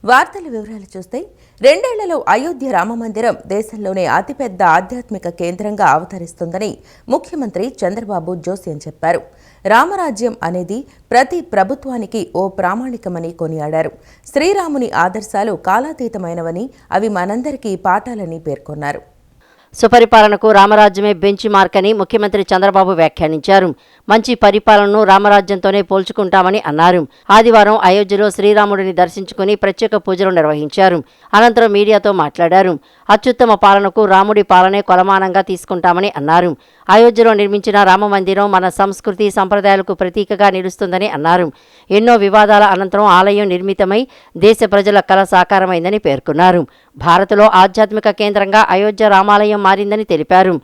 వార్తల వివరాలు చూస్తే 2 ఏళ్లలో అయోధ్య రామమందిరం దేశంలోనే అతిపెద్ద ఆధ్యాత్మిక కేంద్రంగా అవతరిస్తుందని ముఖ్యమంత్రి చంద్రబాబు జోస్యం చెప్పారు. రామరాజ్యం అనేది ప్రతి ప్రభుత్వానికి ఓ ప్రామాణికమని కొనియాడారు. శ్రీరాముని ఆదర్శాలు కాలాతీతమైనవని, అవి మనందరికీ పాఠాలని పేర్కొన్నారు. సుపరిపాలనకు రామరాజ్యమే బెంచ్ మార్క్ అని ముఖ్యమంత్రి చంద్రబాబు వ్యాఖ్యానించారు. మంచి పరిపాలనను రామరాజ్యంతోనే పోల్చుకుంటామని అన్నారు. ఆదివారం అయోధ్యలో శ్రీరాముడిని దర్శించుకుని ప్రత్యేక పూజలు నిర్వహించారు. అనంతరం మీడియాతో మాట్లాడారు. అత్యుత్తమ పాలనకు రాముడి పాలనే కొలమానంగా తీసుకుంటామని అన్నారు. అయోధ్యలో నిర్మించిన రామమందిరం మన సంస్కృతి సంప్రదాయాలకు ప్రతీకగా నిలుస్తుందని అన్నారు. ఎన్నో వివాదాల అనంతరం ఆలయం నిర్మితమై దేశ ప్రజల కల సాకారమైందని పేర్కొన్నారు. భారత్లో ఆధ్యాత్మిక కేంద్రంగా అయోధ్య రామాలయం మారిందని తెలిపారు.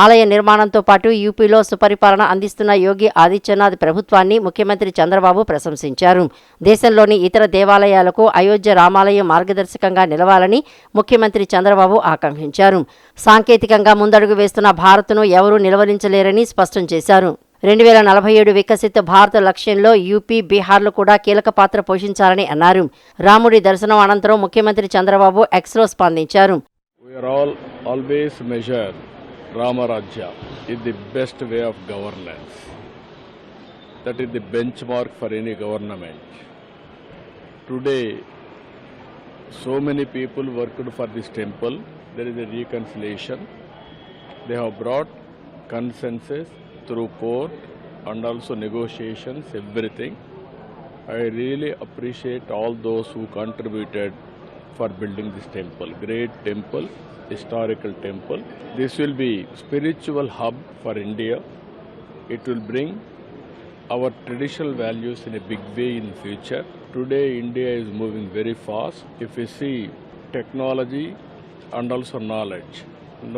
ఆలయ నిర్మాణంతో పాటు యూపీలో సుపరిపాలన అందిస్తున్న యోగి ఆదిత్యనాథ్ ప్రభుత్వాన్ని ముఖ్యమంత్రి చంద్రబాబు ప్రశంసించారు. దేశంలోని ఇతర దేవాలయాలకు అయోధ్య రామాలయం మార్గదర్శకంగా నిలవాలని ముఖ్యమంత్రి చంద్రబాబు ఆకాంక్షించారు. సాంకేతికంగా ముందడుగు వేస్తున్న భారత్ను ఎవరూ నిలవరించలేరని స్పష్టం చేశారు. 2047 వికసిత భారత్ లక్ష్యంలో యూపీ, బీహార్లు కూడా కీలక పాత్ర పోషించాలని అన్నారు. రాముడి దర్శనం అనంతరం ముఖ్యమంత్రి చంద్రబాబు ఎక్స్లో స్పందించారు. Ramarajya is the best way of governance. That is the benchmark for any government. Today, so many people worked for this temple. There is a reconciliation. They have brought consensus through court and also negotiations, everything. I really appreciate all those who contributed for building this temple. Great temple. Historical temple. This will be spiritual hub for India. It will bring our traditional values in a big way in future. Today India is moving very fast. If we see technology and also knowledge,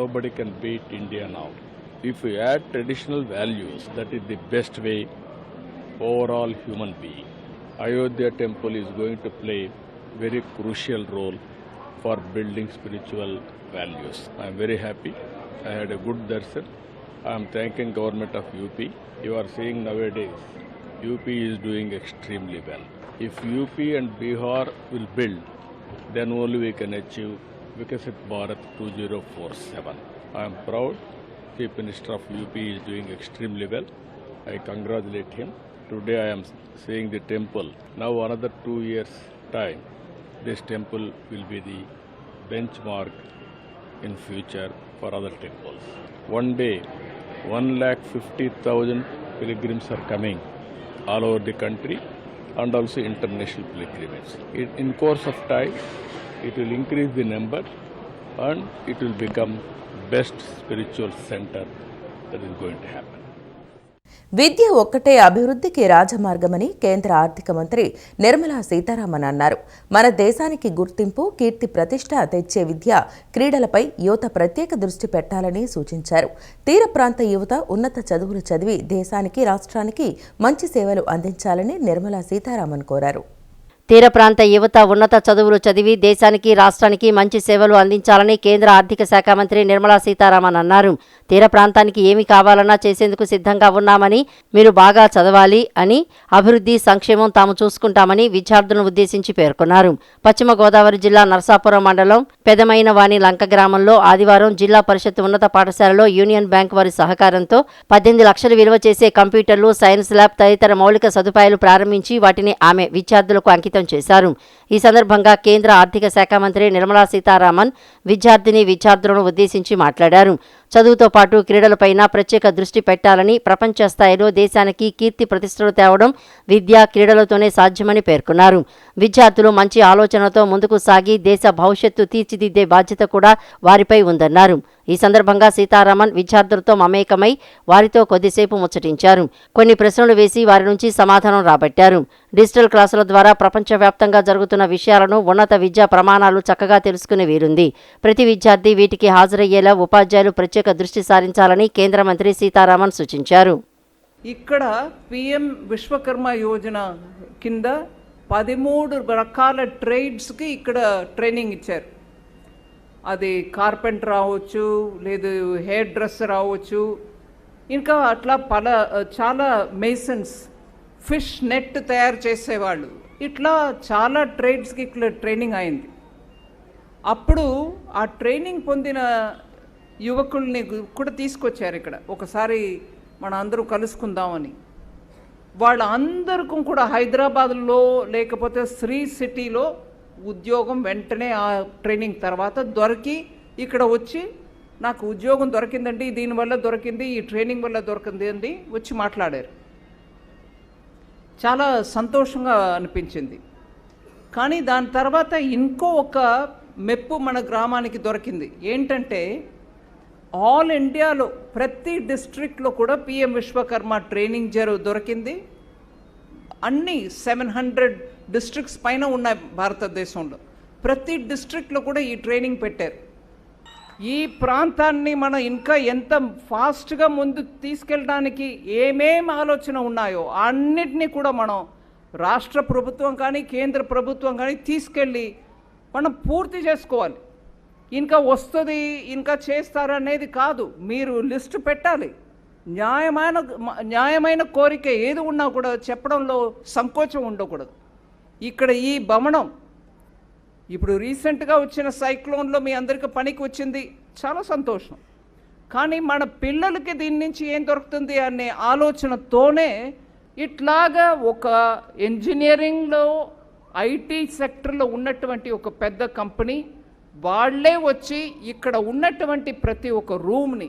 nobody can beat India now. If we add traditional values, that is the best way overall human being. Ayodhya temple is going to play very crucial role for building spiritual values. I am very happy. I had a good darshan. I am thanking government of UP. You are seeing nowadays UP is doing extremely well. If UP and Bihar will build, then only we can achieve Vikasit Bharat 2047. I am proud. Chief Minister of UP is doing extremely well. I congratulate him. Today I am seeing the temple. Now another 2 years time, this temple will be the benchmark in future for other temples. One day, 150,000 pilgrims are coming all over the country and also international pilgrims. In course of time, it will increase the number and it will become best spiritual center that is going to happen. విద్య ఒక్కటే అభివృద్ధికి రాజమార్గమని కేంద్ర ఆర్థిక మంత్రి నిర్మలా సీతారామన్ అన్నారు. మన దేశానికి గుర్తింపు, కీర్తి ప్రతిష్ట తెచ్చే విద్య, క్రీడలపై యువత ప్రత్యేక దృష్టి పెట్టాలని సూచించారు. తీర ప్రాంత యువత ఉన్నత చదువులు చదివి దేశానికి, రాష్ట్రానికి మంచి సేవలు అందించాలని నిర్మలా సీతారామన్ కోరారు. తీర ప్రాంత యువత ఉన్నత చదువులు చదివి దేశానికి, రాష్ట్రానికి మంచి సేవలు అందించాలని కేంద్ర ఆర్థిక శాఖ మంత్రి నిర్మలా సీతారామన్ అన్నారు. తీర ప్రాంతానికి ఏమి కావాలన్నా చేసేందుకు సిద్ధంగా ఉన్నామని, మీరు బాగా చదవాలి అని, అభివృద్ధి, సంక్షేమం తాము చూసుకుంటామని విద్యార్థులను ఉద్దేశించి పేర్కొన్నారు. పశ్చిమ గోదావరి జిల్లా నరసాపురం మండలం పెదమైన వాణి లంక గ్రామంలో ఆదివారం జిల్లా పరిషత్ ఉన్నత పాఠశాలలో యూనియన్ బ్యాంక్ వారి సహకారంతో 18 లక్షలు విలువ చేసే కంప్యూటర్లు, సైన్స్ ల్యాబ్ తదితర మౌలిక సదుపాయాలు ప్రారంభించి వాటిని ఆమె విద్యార్థులకు అంకితం చేశారు. ఈ సందర్భంగా కేంద్ర ఆర్థిక శాఖ మంత్రి నిర్మలా సీతారామన్ విద్యార్థులను ఉద్దేశించి మాట్లాడారు. చదువుతో పాటు క్రీడలపైన ప్రత్యేక దృష్టి పెట్టాలని, ప్రపంచ స్థాయిలో దేశానికి కీర్తి ప్రతిష్టలు తేవడం విద్యా, క్రీడలతోనే సాధ్యమని పేర్కొన్నారు. విద్యార్థులు మంచి ఆలోచనలతో ముందుకు సాగి దేశ భవిష్యత్తు తీర్చిదిద్దే బాధ్యత కూడా వారిపై ఉందన్నారు. ఈ సందర్భంగా సీతారామన్ విద్యార్థులతో మమేకమై వారితో కొద్దిసేపు ముచ్చటించారు. కొన్ని ప్రశ్నలు వేసి వారి నుంచి సమాధానం రాబట్టారు. డిజిటల్ క్లాసుల ద్వారా ప్రపంచవ్యాప్తంగా జరుగుతున్న విషయాలను, ఉన్నత విద్యా ప్రమాణాలు చక్కగా తెలుసుకునే వీలుంది. ప్రతి విద్యార్థి వీటికి హాజరయ్యేలా ఉపాధ్యాయులు ప్రత్యేక దృష్టి సారించాలని కేంద్ర మంత్రి సీతారామన్ సూచించారు. ఇక్కడ పిఎం విశ్వకర్మ యోజన కింద 13 రకాల ట్రేడ్స్కి ఇక్కడ ట్రైనింగ్ ఇచ్చారు. అది కార్పెంటర్ అవ్వచ్చు, లేదు హెయిర్ డ్రెస్సర్ అవ్వచ్చు, ఇంకా అట్లా చాలా మేసన్స్, ఫిష్ నెట్ తయారు చేసేవాళ్ళు, ఇట్లా చాలా ట్రేడ్స్కి ఇక్కడ ట్రైనింగ్ అయింది. అప్పుడు ఆ ట్రైనింగ్ పొందిన యువకుల్ని కూడా తీసుకొచ్చారు ఇక్కడ, ఒకసారి మన అందరూ కలుసుకుందామని. వాళ్ళందరికీ కూడా హైదరాబాద్లో లేకపోతే శ్రీ సిటీలో ఉద్యోగం వెంటనే ఆ ట్రైనింగ్ తర్వాత దొరికి ఇక్కడ వచ్చి నాకు ఉద్యోగం దొరికిందండి, దీనివల్ల దొరికింది, ఈ ట్రైనింగ్ వల్ల దొరికింది అని వచ్చి మాట్లాడారు. చాలా సంతోషంగా అనిపించింది. కానీ దాని తర్వాత ఇంకో ఒక మెప్పు మన గ్రామానికి దొరికింది. ఏంటంటే ఆల్ ఇండియాలో ప్రతి డిస్ట్రిక్ట్లో కూడా పిఎం విశ్వకర్మ ట్రైనింగ్ దొరికింది. అన్ని 700 డిస్ట్రిక్ట్స్ పైన ఉన్నాయి భారతదేశంలో. ప్రతి డిస్ట్రిక్ట్లో కూడా ఈ ట్రైనింగ్ పెట్టారు. ఈ ప్రాంతాన్ని మనం ఇంకా ఎంత ఫాస్ట్గా ముందు తీసుకెళ్ళడానికి ఏమేం ఆలోచన ఉన్నాయో అన్నిటినీ కూడా మనం రాష్ట్ర ప్రభుత్వం కానీ కేంద్ర ప్రభుత్వం కానీ తీసుకెళ్ళి మనం పూర్తి చేసుకోవాలి. ఇంకా వస్తుంది ఇంకా చేస్తారనేది కాదు, మీరు లిస్టు పెట్టాలి. న్యాయమైన కోరిక ఏది ఉన్నా కూడా చెప్పడంలో సంకోచం ఉండకూడదు. ఇక్కడ ఈ భవనం ఇప్పుడు రీసెంట్గా వచ్చిన సైక్లోన్లో మీ అందరికీ పనికి వచ్చింది, చాలా సంతోషం. కానీ మన పిల్లలకి దీని నుంచి ఏం దొరుకుతుంది అనే ఆలోచనతోనే ఇట్లాగా ఒక ఇంజనీరింగ్లో ఐటీ సెక్టర్లో ఉన్నటువంటి ఒక పెద్ద కంపెనీ వాళ్ళే వచ్చి ఇక్కడ ఉన్నటువంటి ప్రతి ఒక్క రూమ్ని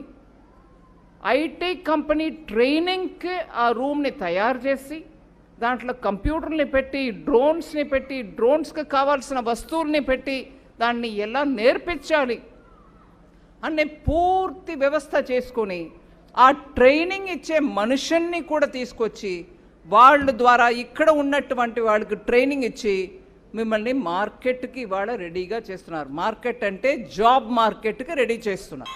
ఐటీ కంపెనీ ట్రైనింగ్కి ఆ రూమ్ని తయారు చేసి దాంట్లో కంప్యూటర్ని పెట్టి డ్రోన్స్ని పెట్టి డ్రోన్స్కి కావాల్సిన వస్తువుల్ని పెట్టి దాన్ని ఎలా నేర్పించాలి అనే పూర్తి వ్యవస్థ చేసుకొని ఆ ట్రైనింగ్ ఇచ్చే మనుషుల్ని కూడా తీసుకొచ్చి వాళ్ళ ద్వారా ఇక్కడ ఉన్నటువంటి వాళ్ళకి ట్రైనింగ్ ఇచ్చి మిమ్మల్ని మార్కెట్కి ఇవాళ రెడీగా చేస్తున్నారు. మార్కెట్ అంటే జాబ్ మార్కెట్కి రెడీ చేస్తున్నారు.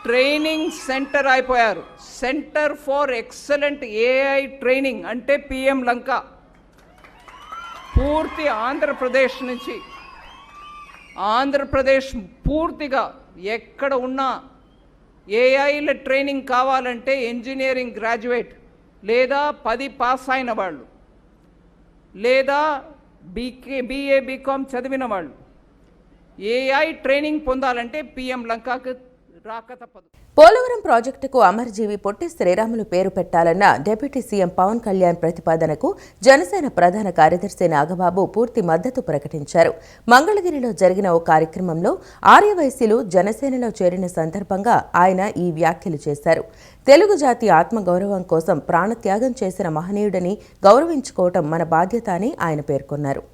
ట్రైనింగ్ సెంటర్ అయిపోయారు. Centre for excellent AI training అంటే పిఎం లంక. పూర్తి ఆంధ్రప్రదేశ్ నుంచి ఆంధ్రప్రదేశ్ పూర్తిగా ఎక్కడ ఉన్నా ఏఐల ట్రైనింగ్ కావాలంటే ఇంజనీరింగ్ గ్రాడ్యుయేట్ లేదా 10 పాస్ అయిన వాళ్ళు లేదా BA BCom చదివిన వాళ్ళు ఏఐ ట్రైనింగ్ పొందాలంటే పిఎం లంకకు రాక తప్పదు. పోలవరం ప్రాజెక్టుకు అమరజీవి పొట్టి శ్రీరాములు పేరు పెట్టాలన్న డిప్యూటీ సీఎం పవన్ కళ్యాణ్ ప్రతిపాదనకు జనసేన ప్రధాన కార్యదర్శి నాగబాబు పూర్తి మద్దతు ప్రకటించారు. మంగళగిరిలో జరిగిన ఓ కార్యక్రమంలో ఆర్యవైశ్యులు జనసేనలో చేరిన సందర్భంగా ఆయన ఈ వ్యాఖ్యలు చేశారు. తెలుగు జాతి ఆత్మగౌరవం కోసం ప్రాణత్యాగం చేసిన మహనీయుడిని గౌరవించుకోవటం మన బాధ్యత అని ఆయన పేర్కొన్నారు.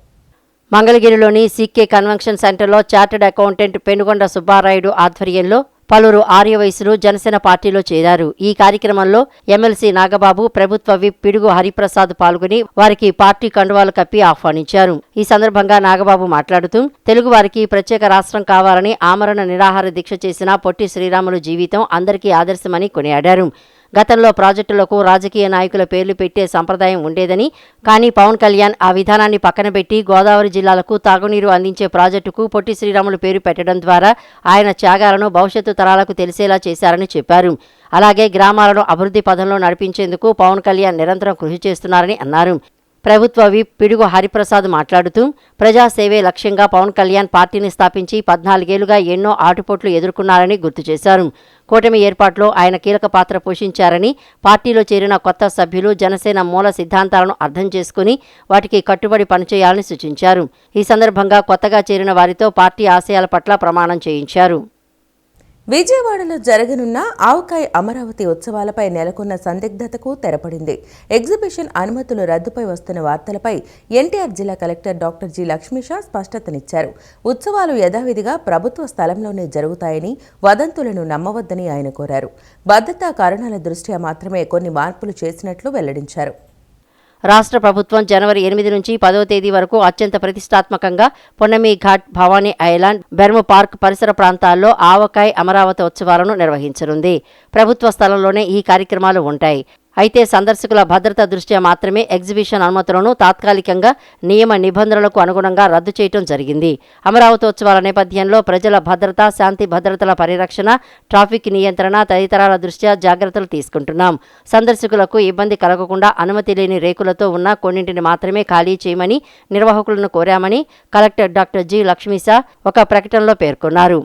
మంగళగిరిలోని సీకే కన్వెన్షన్ సెంటర్లో చార్టెడ్ అకౌంటెంట్ పెనుగొండ సుబ్బారాయుడు ఆధ్వర్యంలో పలువురు ఆర్యవైశ్యులు జనసేన పార్టీలో చేరారు. ఈ కార్యక్రమంలో ఎమ్మెల్సీ నాగబాబు, ప్రభుత్వ విప్ పిడుగు హరిప్రసాద్ పాల్గొని వారికి పార్టీ కండువాలు కప్పి ఆహ్వానించారు. ఈ సందర్భంగా నాగబాబు మాట్లాడుతూ తెలుగు వారికి ప్రత్యేక రాష్ట్రం కావాలని ఆమరణ నిరాహార దీక్ష చేసిన పొట్టి శ్రీరాములు జీవితం అందరికీ ఆదర్శమని కొనియాడారు. గతంలో ప్రాజెక్టులకు రాజకీయ నాయకుల పేర్లు పెట్టే సంప్రదాయం ఉండేదని, కానీ పవన్ కళ్యాణ్ ఆ విధానాన్ని పక్కనబెట్టి గోదావరి జిల్లాలకు తాగునీరు అందించే ప్రాజెక్టుకు పొట్టి శ్రీరాములు పేరు పెట్టడం ద్వారా ఆయన త్యాగాలను భవిష్యత్తు తరాలకు తెలిసేలా చేశారని చెప్పారు. అలాగే గ్రామాలను అభివృద్ధి పథంలో నడిపించేందుకు పవన్ కళ్యాణ్ నిరంతరం కృషి చేస్తున్నారని అన్నారు. ప్రభుత్వ విప్ పిడుగు హరిప్రసాద్ మాట్లాడుతూ ప్రజాసేవే లక్ష్యంగా పవన్ కళ్యాణ్ పార్టీని స్థాపించి 14 ఏళ్లుగా ఎన్నో ఆటుపోట్లు ఎదుర్కొన్నారని గుర్తు చేశారు. కూటమి ఏర్పాట్లో ఆయన కీలక పాత్ర పోషించారని, పార్టీలో చేరిన కొత్త సభ్యులు జనసేన మూల సిద్ధాంతాలను అర్థం చేసుకుని వాటికి కట్టుబడి పనిచేయాలని సూచించారు. ఈ సందర్భంగా కొత్తగా చేరిన వారితో పార్టీ ఆశయాల పట్ల ప్రమాణం చేయించారు. విజయవాడలో జరగనున్న ఆవకాయ్ అమరావతి ఉత్సవాలపై నెలకొన్న సందిగ్ధతకు తెరపడింది. ఎగ్జిబిషన్ అనుమతులు రద్దుపై వస్తున్న వార్తలపై ఎన్టీఆర్ జిల్లా కలెక్టర్ డాక్టర్ జి లక్ష్మీషా స్పష్టతనిచ్చారు. ఉత్సవాలు యథావిధిగా ప్రభుత్వ స్థలంలోనే జరుగుతాయని, వదంతులను నమ్మవద్దని ఆయన కోరారు. భద్రతా కారణాల దృష్ట్యా మాత్రమే కొన్ని మార్పులు చేసినట్లు వెల్లడించారు. రాష్ట్ర ప్రభుత్వం జనవరి 8 నుంచి 10వ తేదీ వరకు అత్యంత ప్రతిష్టాత్మకంగా పొన్నమి ఘాట్, భవానీ ఐలాండ్, బెర్ము పార్క్ పరిసర ప్రాంతాల్లో ఆవకాయ్ అమరావతి ఉత్సవాలను నిర్వహించనుంది. ప్రభుత్వ స్థలంలోనే ఈ కార్యక్రమాలు ఉంటాయి. అయితే సందర్శకుల భద్రత దృష్ట్యా మాత్రమే ఎగ్జిబిషన్ అనుమతులను తాత్కాలికంగా నియమ నిబంధనలకు అనుగుణంగా రద్దు చేయడం జరిగింది. అమరావతి ఉత్సవాల నేపథ్యంలో ప్రజల భద్రత, శాంతి భద్రతల పరిరక్షణ, ట్రాఫిక్ నియంత్రణ తదితరాల దృష్ట్యా జాగ్రత్తలు తీసుకుంటున్నాం. సందర్శకులకు ఇబ్బంది కలగకుండా అనుమతి లేని రేకులతో ఉన్న కొన్నింటిని మాత్రమే ఖాళీ చేయమని నిర్వాహకులను కోరామని కలెక్టర్ డాక్టర్ జి. లక్ష్మీశా ఒక ప్రకటనలో పేర్కొన్నారు.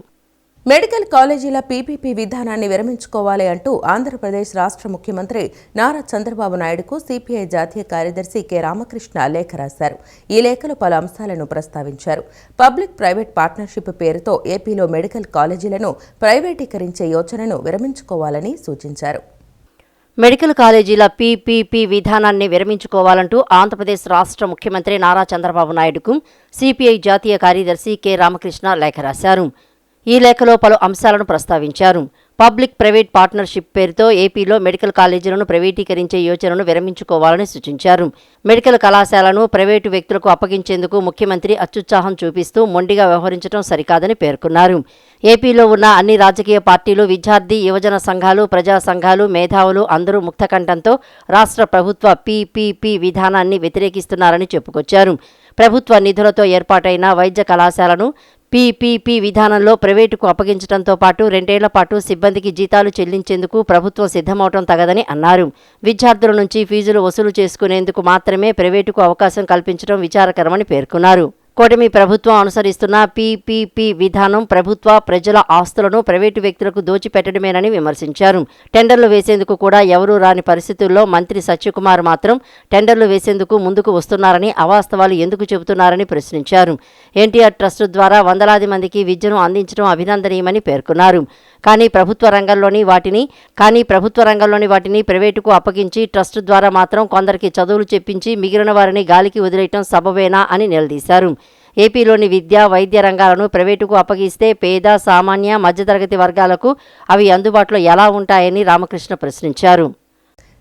మెడికల్ కాలేజీల పీపీపీ విధానాన్ని విరమించుకోవాలి అంటూ ఆంధ్రప్రదేశ్ రాష్ట్ర ముఖ్యమంత్రి నారా చంద్రబాబు నాయుడుకు సిపిఐ జాతీయ కార్యదర్శి కె. రామకృష్ణ లేఖ రాశారు. ఈ లేఖలో పలు అంశాలను ప్రస్తావించారు. పబ్లిక్ ప్రైవేట్ పార్ట్నర్షిప్ పేరుతో ఏపీలో మెడికల్ కాలేజీలను ప్రైవేటీకరించే యోచనను విరమించుకోవాలని సూచించారు. మెడికల్ కాలేజీల పీపీపీ విధానాన్ని విరమించుకోవాలంటూ ఆంధ్రప్రదేశ్ రాష్ట్ర ముఖ్యమంత్రి నారా చంద్రబాబు నాయుడుకు సిపిఐ జాతీయ కార్యదర్శి కె. రామకృష్ణ లేఖ రాశారు. ఈ లేఖలో పలు అంశాలను ప్రస్తావించారు. పబ్లిక్ ప్రైవేట్ పార్ట్నర్షిప్ పేరుతో ఏపీలో మెడికల్ కాలేజీలను ప్రైవేటీకరించే యోచనను విరమించుకోవాలని సూచించారు. మెడికల్ కళాశాలను ప్రైవేటు వ్యక్తులకు అప్పగించేందుకు ముఖ్యమంత్రి అత్యుత్సాహం చూపిస్తూ మొండిగా వ్యవహరించడం సరికాదని పేర్కొన్నారు. ఏపీలో ఉన్న అన్ని రాజకీయ పార్టీలు, విద్యార్థి, యువజన సంఘాలు, ప్రజా సంఘాలు, మేధావులు అందరూ ముక్తకంఠంతో రాష్ట్ర ప్రభుత్వ పీపీపీ విధానాన్ని వ్యతిరేకిస్తున్నారని చెప్పుకొచ్చారు. ప్రభుత్వ నిధులతో ఏర్పాటైన వైద్య కళాశాలను పీపీపీ విధానంలో ప్రైవేటుకు అప్పగించడంతో పాటు 2 ఏళ్ల పాటు సిబ్బందికి జీతాలు చెల్లించేందుకు ప్రభుత్వం సిద్ధమవటం తగదని అన్నారు. విద్యార్థుల నుంచి ఫీజులు వసూలు చేసుకునేందుకు మాత్రమే ప్రైవేటుకు అవకాశం కల్పించడం విచారకరమని పేర్కొన్నారు. కూటమి ప్రభుత్వం అనుసరిస్తున్న పీపీపీ విధానం ప్రభుత్వ, ప్రజల ఆస్తులను ప్రైవేటు వ్యక్తులకు దోచిపెట్టడమేనని విమర్శించారు. టెండర్లు వేసేందుకు కూడా ఎవరూ రాని పరిస్థితుల్లో మంత్రి సత్యకుమార్ మాత్రం టెండర్లు వేసేందుకు ముందుకు వస్తున్నారని, అవాస్తవాలు ఎందుకు చెబుతున్నారని ప్రశ్నించారు. ఎన్టీఆర్ ట్రస్ట్ ద్వారా వందలాది మందికి విద్యను అందించడం అభినందనీయమని పేర్కొన్నారు. కానీ ప్రభుత్వ రంగంలోని వాటిని ప్రైవేటుకు అప్పగించి ట్రస్ట్ ద్వారా మాత్రం కొందరికి చదువులు చెప్పించి మిగిలిన వారిని గాలికి వదిలేయటం సబబేనా అని నిలదీశారు. ఏపీలోని విద్య, వైద్య రంగాలను ప్రైవేటుకు అప్పగిస్తే పేద, సామాన్య, మధ్యతరగతి వర్గాలకు అవి అందుబాటులో ఎలా ఉంటాయని రామకృష్ణ ప్రశ్నించారు.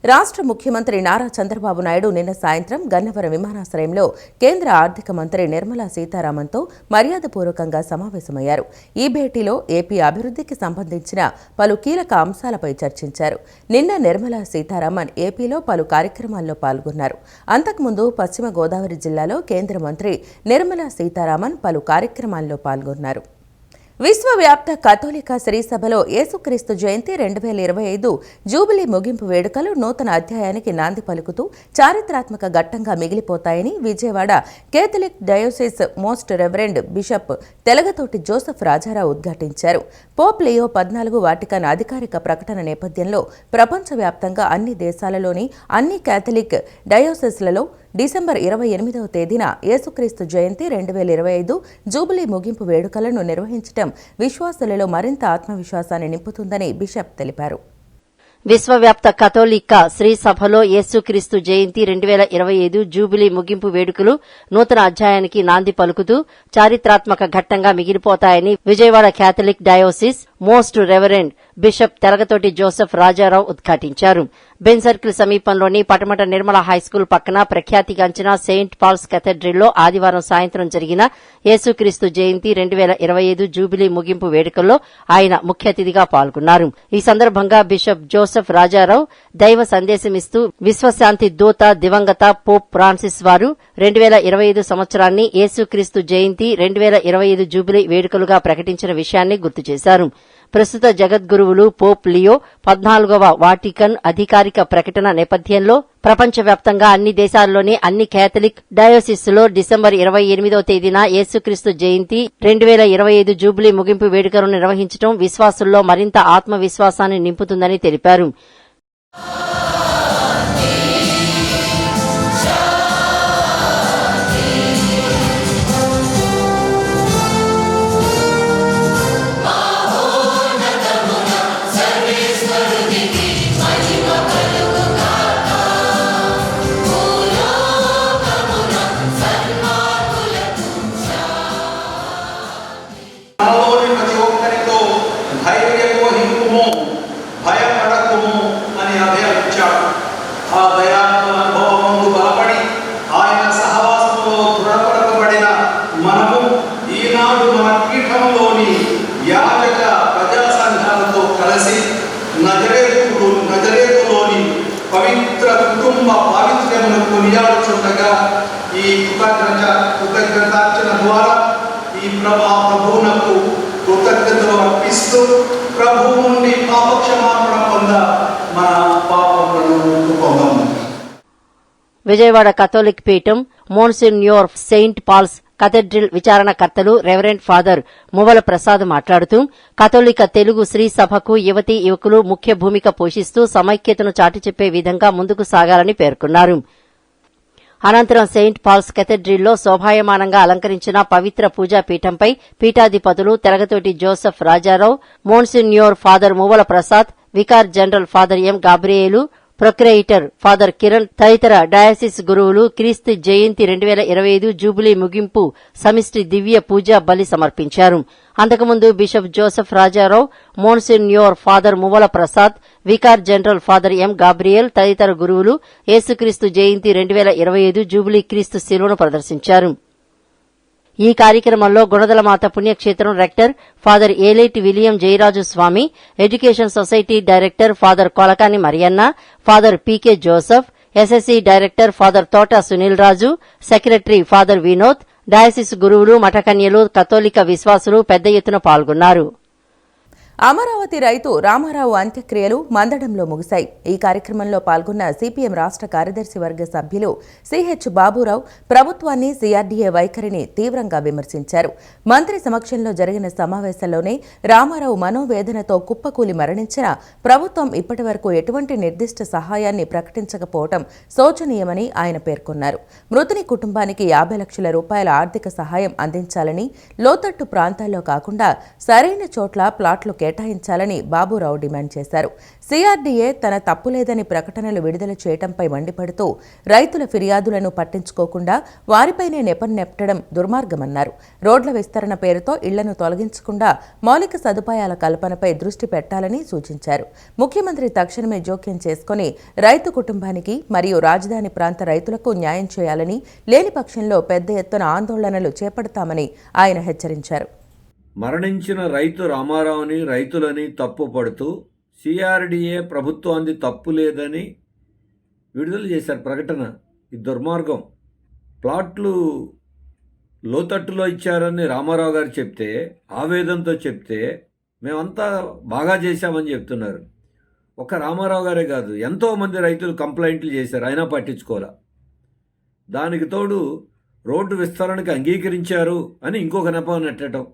రాష్ట్ర ముఖ్యమంత్రి నారా చంద్రబాబు నాయుడు నిన్న సాయంత్రం గన్నవరం విమానాశ్రయంలో కేంద్ర ఆర్థిక మంత్రి నిర్మలా సీతారామన్తో మర్యాదపూర్వకంగా సమావేశమయ్యారు. ఈ భేటీలో ఏపీ అభివృద్ధికి సంబంధించిన పలు కీలక అంశాలపై చర్చించారు. నిన్న నిర్మలా సీతారామన్ ఏపీలో పలు కార్యక్రమాల్లో పాల్గొన్నారు. అంతకుముందు పశ్చిమ గోదావరి జిల్లాలో కేంద్ర మంత్రి నిర్మలా సీతారామన్ పలు కార్యక్రమాల్లో పాల్గొన్నారు. విశ్వవ్యాప్త కథోలిక శ్రీసభలో యేసుక్రీస్తు జయంతి 2025 జూబిలీ ముగింపు వేడుకలు నూతన అధ్యాయానికి నాంది పలుకుతూ చారిత్రాత్మక ఘట్టంగా మిగిలిపోతాయని Vijayawada catholic diocese most reverend bishop Telagathoti Joseph Rajarao ఉద్ఘాటించారు. పోప్ లియో 14 వాటికన్ అధికారిక ప్రకటన నేపథ్యంలో ప్రపంచవ్యాప్తంగా అన్ని దేశాలలోని అన్ని కేథలిక్ డయోసిస్లలో డిసెంబర్ 28వ తేదీన యేసుక్రీస్తు జయంతి 2025 జూబిలీ ముగింపు వేడుకలను నిర్వహించడం విశ్వాసులలో మరింత ఆత్మవిశ్వాసాన్ని నింపుతుందని బిషప్ తెలిపారు. విశ్వవ్యాప్త కథోలిక శ్రీసభలో యేసుక్రీస్తు జయంతి 2025 జూబిలీ ముగింపు వేడుకలు నూతన అధ్యాయానికి నాంది పలుకుతూ చారిత్రాత్మక ఘట్టంగా మిగిలిపోతాయని Vijayawada catholic diocese most reverend bishop Telagathoti Joseph Rajarao ఉద్ఘాటించారు. బెన్ సర్కిల్ సమీపంలోని పటమట నిర్మల హైస్కూల్ పక్కన ప్రఖ్యాతిగాంచిన సెయింట్ పాల్స్ కేథడ్రిల్లో ఆదివారం సాయంత్రం జరిగిన యేసుక్రీస్తు జయంతి 2025 జూబిలీ ముగింపు వేడుకల్లో ఆయన ముఖ్య అతిథిగా పాల్గొన్నారు. ఈ సందర్భంగా బిషప్ జోసెఫ్ రాజారావు దైవ సందేశమిస్తూ విశ్వశాంతి దూత దివంగత పోప్ ఫ్రాన్సిస్ వారు 2025 సంవత్సరాన్ని యేసుక్రీస్తు జయంతి 2025 జూబిలీ వేడుకలుగా ప్రకటించిన విషయాన్ని గుర్తు చేశారు. ప్రస్తుత జగద్గురువులు పోప్ లియో 14వ వాటికన్ అధికారిక ప్రకటన నేపథ్యంలో ప్రపంచవ్యాప్తంగా అన్ని దేశాల్లోని అన్ని కేథలిక్ డయోసిస్లో డిసెంబర్ 28వ తేదీన యేసుక్రీస్తు జయంతి 2025 జూబిలీ ముగింపు వేడుకలను నిర్వహించడం విశ్వాసుల్లో మరింత ఆత్మవిశ్వాసాన్ని నింపుతుందని తెలిపారు. నజరేతులోని పవిత్ర కొనియాడుచుండగా ఈ కృతజ్ఞతార్చన ద్వారా ఈ ప్రభువునకు కృతజ్ఞతలు అర్పిస్తూ ప్రభువు నుండి పాపక్షమాపణ పొంద మన పాపములను పొందము. విజయవాడ కథోలిక్ పీఠం మోన్సిన్యూర్ సెయింట్ పాల్స్ కథెడ్రల్ విచారణకర్తలు రెవరెండ్ ఫాదర్ మువ్వల ప్రసాద్ మాట్లాడుతూ కథోలిక తెలుగు శ్రీ సభకు యువతీ యువకులు ముఖ్య భూమిక పోషిస్తూ సమైక్యతను చాటి చెప్పే విధంగా ముందుకు సాగాలని పేర్కొన్నారు. అనంతరం సెయింట్ పాల్స్ కెథెడ్రిల్లో శోభాయమానంగా అలంకరించిన పవిత్ర పూజా పీఠంపై పీఠాధిపతులు Telagathoti Joseph Rajarao, monsignor father Muvvala Prasad, vicar general father M Gabriel, procurator father Kiran తదితర డయాసిస్ గురువులు క్రీస్తు జయంతి 2025 జూబిలీ ముగింపు సమిష్టి దివ్య పూజా బలి సమర్పించారు. అంతకుముందు bishop Joseph Rajarao, monsignor father Muvvala Prasad, vicar general father M Gabriel తదితర గురువులు యేసుక్రీస్తు జయంతి 2025 జూబిలీ క్రీస్తు శిలువను ప్రదర్శించారు. ఈ కార్యక్రమంలో గుణదలమాత పుణ్యక్షేత్రం rector father Eleti William Jayaraju Swami, education society director father Kolakani Marianna, father PK Joseph, SSC director father Thota Sunil Raju, secretary father Vinod, diocese గురువులు, మఠకన్యలు, కథోలిక విశ్వాసులు పెద్ద ఎత్తున పాల్గొన్నారు. అమరావతి రైతు రామారావు అంత్యక్రియలు మందడంలో ముగిశాయి. ఈ కార్యక్రమంలో పాల్గొన్న సిపిఎం రాష్ట్ర కార్యదర్శి వర్గ సభ్యులు సిహెచ్ బాబురావు ప్రభుత్వాన్ని, సిఆర్డీఏ వైఖరిని తీవ్రంగా విమర్శించారు. మంత్రి సమక్షంలో జరిగిన సమావేశంలోనే రామారావు మనోవేదనతో కుప్పకూలి మరణించిన ప్రభుత్వం ఇప్పటివరకు ఎటువంటి నిర్దిష్ట సహాయాన్ని ప్రకటించకపోవడం శోచనీయమని ఆయన పేర్కొన్నారు. మృతుని కుటుంబానికి 50 లక్షల రూపాయల ఆర్థిక సహాయం అందించాలని, లోతట్టు ప్రాంతాల్లో కాకుండా సరైన చోట్ల ప్లాట్లు కేటాయించాలని బాబురావు డిమాండ్ చేశారు. సిఆర్డీఏ తన తప్పులేదని ప్రకటనలు విడుదల చేయడంపై మండిపడుతూ రైతుల ఫిర్యాదులను పట్టించుకోకుండా వారిపైనే నెపం నెట్టడం దుర్మార్గమన్నారు. రోడ్ల విస్తరణ పేరుతో ఇళ్లను తొలగించకుండా మౌలిక సదుపాయాల కల్పనపై దృష్టి పెట్టాలని సూచించారు. ముఖ్యమంత్రి తక్షణమే జోక్యం చేసుకుని రైతు కుటుంబానికి మరియు రాజధాని ప్రాంత రైతులకు న్యాయం చేయాలని, లేని పక్షంలో పెద్ద ఎత్తున ఆందోళనలు చేపడతామని ఆయన హెచ్చరించారు. మరణించిన రైతు రామారావుని, రైతులని తప్పుపడుతూ సిఆర్డీఏ ప్రభుత్వాన్ని తప్పు లేదని విడుదల చేశారు ప్రకటన. ఇది దుర్మార్గం. ప్లాట్లు లోతట్టులో ఇచ్చారని రామారావు గారు చెప్తే, ఆవేదనతో చెప్తే మేమంతా బాగా చేశామని చెప్తున్నారు. ఒక రామారావు గారే కాదు, ఎంతోమంది రైతులు కంప్లైంట్లు చేశారు, అయినా పట్టించుకోలే. దానికి తోడు రోడ్డు విస్తరణకి అంగీకరించారు అని ఇంకొక నెపం నెట్టడం.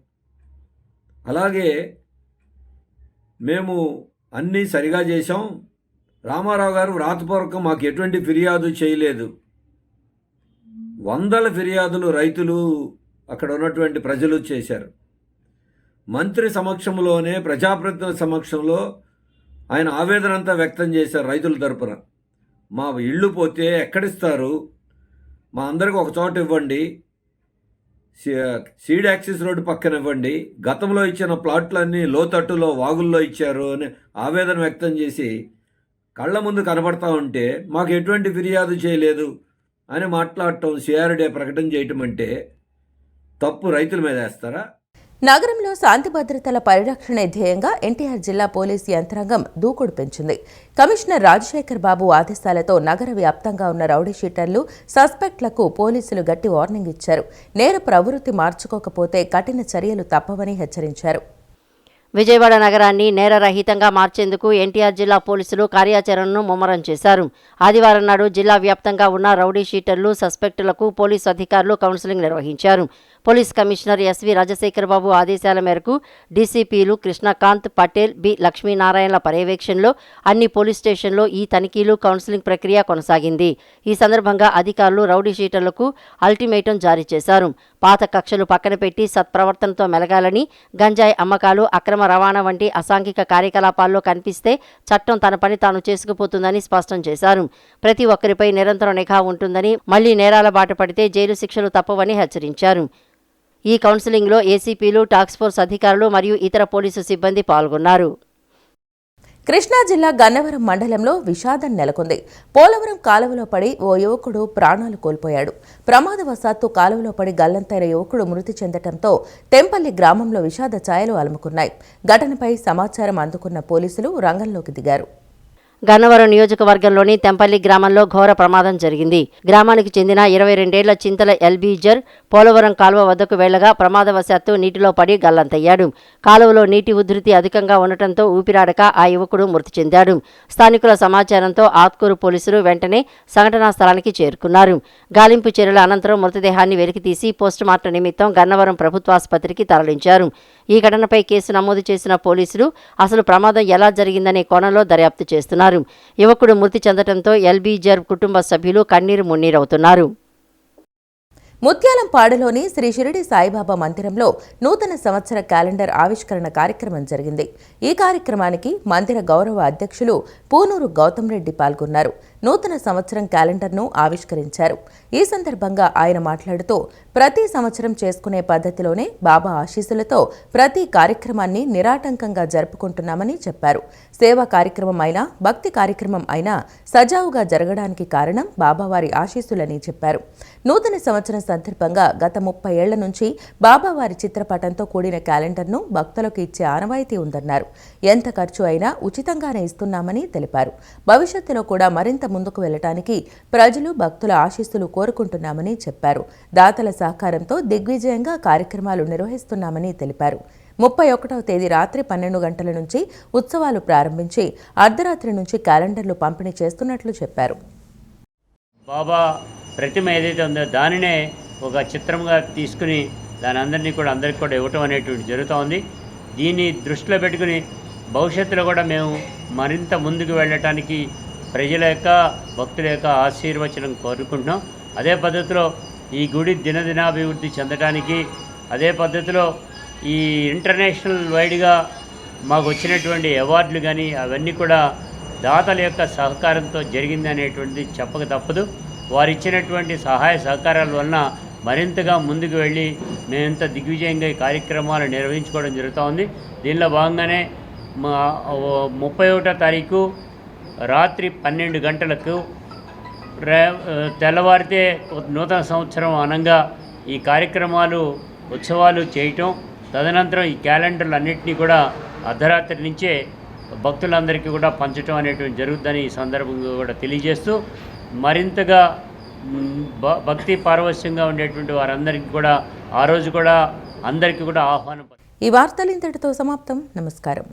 అలాగే మేము అన్నీ సరిగా చేశాం, రామారావు గారు వ్రాతపూర్వకం మాకు ఎటువంటి ఫిర్యాదు చేయలేదు. వందల ఫిర్యాదులు రైతులు, అక్కడ ఉన్నటువంటి ప్రజలు చేశారు. మంత్రి సమక్షంలోనే, ప్రజాప్రతినిధుల సమక్షంలో ఆయన ఆవేదన అంతా వ్యక్తం చేశారు రైతుల తరపున. మా ఇళ్ళు పోతే ఎక్కడిస్తారు, మా అందరికి ఒక చోట ఇవ్వండి, సీడ్ యాక్సిస్ రోడ్డు పక్కన ఇవ్వండి, గతంలో ఇచ్చిన ప్లాట్లన్నీ లోతట్టులో వాగుల్లో ఇచ్చారు అని ఆవేదన వ్యక్తం చేసి కళ్ళ ముందు కనబడతా ఉంటే మాకు ఎటువంటి ఫిర్యాదు చేయలేదు అని మాట్లాడటం, సిఆర్డీఏ ప్రకటన చేయటం అంటే తప్పు రైతుల మీద వేస్తారా? నగరంలో శాంతి భద్రతల పరిరక్షణే ధ్యేయంగా ఎన్టీఆర్ జిల్లా పోలీసు యంత్రాంగం దూకుడు పెంచింది. కమిషనర్ రాజశేఖర్ బాబు ఆదేశాలతో నగర వ్యాప్తంగా ఉన్న రౌడీ షీటర్లు, సస్పెక్ట్లకు పోలీసులు గట్టి వార్నింగ్ ఇచ్చారు. నేర ప్రవృత్తి మార్చుకోకపోతే కఠిన చర్యలు తప్పవని హెచ్చరించారు. విజయవాడ నగరాన్ని నేరరహితంగా మార్చేందుకు ఎన్టీఆర్ జిల్లా పోలీసులు కార్యాచరణను ముమ్మరం చేశారు. ఆదివారం నాడు జిల్లా వ్యాప్తంగా ఉన్న రౌడీ షీటర్లు, సస్పెక్టులకు పోలీసు అధికారులు కౌన్సిలింగ్ నిర్వహించారు. పోలీస్ కమిషనర్ ఎస్వి రాజశేఖర్ బాబు ఆదేశాల మేరకు డీసీపీలు కృష్ణకాంత్, పటేల్, బి లక్ష్మీనారాయణల పర్యవేక్షణలో అన్ని పోలీస్ స్టేషన్లో ఈ తనిఖీలు, కౌన్సిలింగ్ ప్రక్రియ కొనసాగింది. ఈ సందర్భంగా అధికారులు రౌడీ షీటర్లకు అల్టిమేటం జారీ చేశారు. పాత కక్షలు పక్కన పెట్టి సత్ప్రవర్తనతో మెలగాలని, గంజాయి అమ్మకాలు, అక్రమ రవాణా వంటి అసాంఘిక కార్యకలాపాల్లో కనిపిస్తే చట్టం తన పని తాను చేసుకుపోతుందని స్పష్టం చేశారు. ప్రతి ఒక్కరిపై నిరంతరం నిఘా ఉంటుందని, మళ్లీ నేరాల బాట పడితే జైలు శిక్షలు తప్పవని హెచ్చరించారు. ఈ కౌన్సిలింగ్లో ఏసీపీలు, టాస్క్ ఫోర్స్ అధికారులు మరియు ఇతర పోలీసు సిబ్బంది పాల్గొన్నారు. కృష్ణా జిల్లా గన్నవరం మండలంలో విషాదం నెలకొంది. పోలవరం కాలువలో పడి ఓ యువకుడు ప్రాణాలు కోల్పోయాడు. ప్రమాదవశాత్తు కాలువలో పడి గల్లంతైన యువకుడు మృతి చెందడంతో తెంపల్లి గ్రామంలో విషాద ఛాయలు అలుముకున్నాయి. ఘటనపై సమాచారం అందుకున్న పోలీసులు రంగంలోకి దిగారు. గన్నవరం నియోజకవర్గంలోని తెంపల్లి గ్రామంలో ఘోర ప్రమాదం జరిగింది. గ్రామానికి చెందిన 22 చింతల ఎల్బీజర్ పోలవరం కాలువ వద్దకు వెళ్లగా ప్రమాదవశాత్తు నీటిలో పడి గల్లంతయ్యాడు. కాలువలో నీటి ఉధృతి అధికంగా ఉండటంతో ఊపిరాడక ఆ యువకుడు మృతి చెందాడు. స్థానికుల సమాచారంతో ఆత్కూరు పోలీసులు వెంటనే సంఘటనా స్థలానికి చేరుకున్నారు. గాలింపు చర్యల అనంతరం మృతదేహాన్ని వెలికితీసి పోస్టుమార్టం నిమిత్తం గన్నవరం ప్రభుత్వాసుపత్రికి తరలించారు. ఈ ఘటనపై కేసు నమోదు చేసిన పోలీసులు అసలు ప్రమాదం ఎలా జరిగిందనే కోణంలో దర్యాప్తు చేస్తున్నారు. యువకుడు మృతి చెందడంతో ఎల్బీజర్ కుటుంబ సభ్యులు కన్నీరు మున్నీరవుతున్నారు. ముత్యాలంపాడులోని శ్రీ షిరిడి సాయిబాబా మందిరంలో నూతన సంవత్సర క్యాలెండర్ ఆవిష్కరణ కార్యక్రమం జరిగింది. ఈ కార్యక్రమానికి మందిర గౌరవ అధ్యక్షులు పూనూరు గౌతమ్ రెడ్డి పాల్గొన్నారు. నూతన సంవత్సరం క్యాలెండర్ను ఆవిష్కరించారు. ఈ సందర్భంగా ఆయన మాట్లాడుతూ ప్రతి సంవత్సరం చేసుకునే పద్ధతిలోనే బాబా ఆశీస్సులతో ప్రతి కార్యక్రమాన్ని నిరాటంకంగా జరుపుకుంటున్నామని చెప్పారు. సేవా కార్యక్రమం అయినా భక్తి కార్యక్రమం అయినా సజావుగా జరగడానికి కారణం బాబావారి ఆశీస్సులని చెప్పారు. నూతన సంవత్సరం సందర్భంగా గత 30 ఏళ్ల నుంచి బాబావారి చిత్రపటంతో కూడిన క్యాలెండర్ను భక్తులకు ఇచ్చే ఆనవాయితీ ఉందన్నారు. ఎంత ఖర్చు అయినా ఉచితంగానే ఇస్తున్నామని తెలిపారు. భవిష్యత్తులో కూడా మరింత ముందుకు వెళ్లడానికి ప్రజలు భక్తుల ఆశీస్సులు కోరుకుంటున్నామని చెప్పారు. దాతల సహకారంతో దిగ్విజయంగా కార్యక్రమాలు నిర్వహిస్తున్నామని తెలిపారు. 31వ తేదీ రాత్రి 12 గంటల నుంచి ఉత్సవాలు ప్రారంభించి అర్ధరాత్రి నుంచి క్యాలెండర్లు పంపిణీ చేస్తున్నట్లు చెప్పారు. బాబా ప్రతిమ ఏదైతే ఉందో దానినే ఒక చిత్రంగా తీసుకుని దాని అందరికీ కూడా ఇవ్వటం అనేటువంటి జరుగుతూ ఉంది. దీన్ని దృష్టిలో పెట్టుకుని భవిష్యత్తులో కూడా మేము మరింత ముందుకు వెళ్ళటానికి ప్రజల యొక్క భక్తుల యొక్క ఆశీర్వచనం కోరుకుంటున్నాం. అదే పద్ధతిలో ఈ గుడి దినదినాభివృద్ధి చెందడానికి, అదే పద్ధతిలో ఈ ఇంటర్నేషనల్ వైడ్గా మాకు వచ్చినటువంటి అవార్డులు కానీ అవన్నీ కూడా దాతల యొక్క సహకారంతో జరిగింది అనేటువంటిది చెప్పక తప్పదు. వారు ఇచ్చినటువంటి సహాయ సహకారాల వలన మరింతగా ముందుకు వెళ్ళి మేమంత దిగ్విజయంగా ఈ కార్యక్రమాలు నిర్వహించుకోవడం జరుగుతూ ఉంది. దీనిలో భాగంగానే 31వ తారీఖు రాత్రి 12 గంటలకు తెల్లవారితే నూతన సంవత్సరం అనంగా ఈ కార్యక్రమాలు ఉత్సవాలు చేయటం, తదనంతరం ఈ క్యాలెండర్లు అన్నింటినీ కూడా అర్ధరాత్రి నుంచే భక్తులందరికీ కూడా పంచడం అనేటువంటి జరుగుతుందని ఈ సందర్భంగా కూడా తెలియజేస్తూ మరింతగా భక్తి పారవశ్యంగా ఉండేటువంటి వారందరికీ కూడా ఆ రోజు కూడా అందరికీ కూడా ఆహ్వానం. ఈ వార్తలు ఇంతటితో సమాప్తం. నమస్కారం.